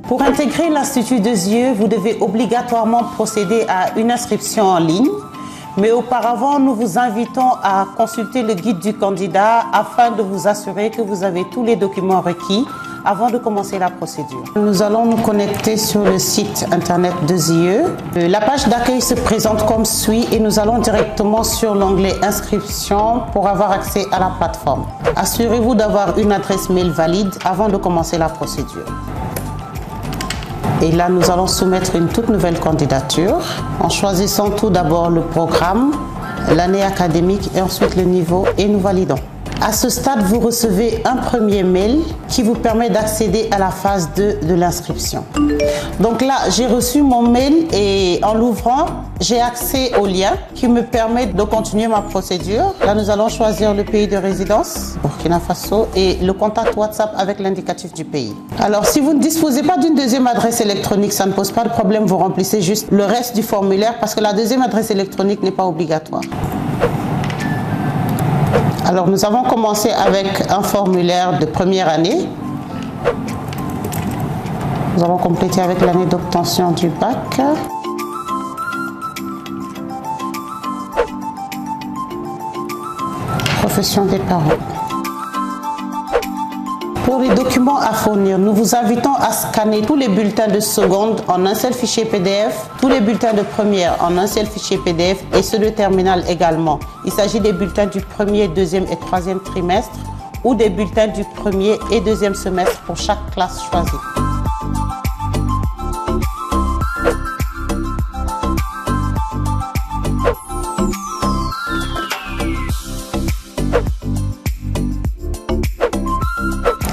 Pour intégrer l'Institut Desieux, vous devez obligatoirement procéder à une inscription en ligne. Mais auparavant, nous vous invitons à consulter le guide du candidat afin de vous assurer que vous avez tous les documents requis avant de commencer la procédure. Nous allons nous connecter sur le site internet Desieux. La page d'accueil se présente comme suit et nous allons directement sur l'onglet Inscription pour avoir accès à la plateforme. Assurez-vous d'avoir une adresse mail valide avant de commencer la procédure. Et là, nous allons soumettre une toute nouvelle candidature en choisissant tout d'abord le programme, l'année académique et ensuite le niveau et nous validons. À ce stade, vous recevez un premier mail qui vous permet d'accéder à la phase 2 de l'inscription. Donc là, j'ai reçu mon mail et en l'ouvrant, j'ai accès au lien qui me permet de continuer ma procédure. Là, nous allons choisir le pays de résidence, Burkina Faso, et le contact WhatsApp avec l'indicatif du pays. Alors, si vous ne disposez pas d'une deuxième adresse électronique, ça ne pose pas de problème, vous remplissez juste le reste du formulaire parce que la deuxième adresse électronique n'est pas obligatoire. Alors, nous avons commencé avec un formulaire de première année. Nous allons compléter avec l'année d'obtention du bac. Profession des parents. Pour les documents à fournir, nous vous invitons à scanner tous les bulletins de seconde en un seul fichier PDF, tous les bulletins de première en un seul fichier PDF et ceux de terminale également. Il s'agit des bulletins du premier, deuxième et troisième trimestre ou des bulletins du premier et deuxième semestre pour chaque classe choisie.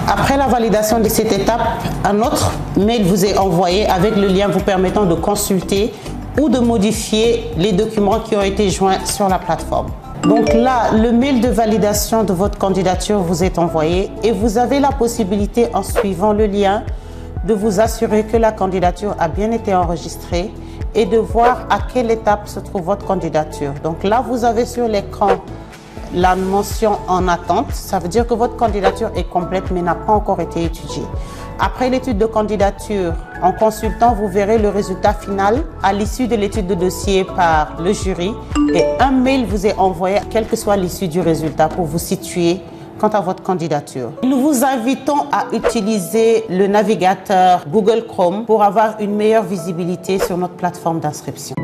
Après la validation de cette étape, un autre mail vous est envoyé avec le lien vous permettant de consulter ou de modifier les documents qui ont été joints sur la plateforme. Donc là, le mail de validation de votre candidature vous est envoyé et vous avez la possibilité, en suivant le lien, de vous assurer que la candidature a bien été enregistrée et de voir à quelle étape se trouve votre candidature. Donc là, vous avez sur l'écran la mention en attente, ça veut dire que votre candidature est complète mais n'a pas encore été étudiée. Après l'étude de candidature, en consultant, vous verrez le résultat final à l'issue de l'étude de dossier par le jury et un mail vous est envoyé, quelle que soit l'issue du résultat, pour vous situer quant à votre candidature. Nous vous invitons à utiliser le navigateur Google Chrome pour avoir une meilleure visibilité sur notre plateforme d'inscription.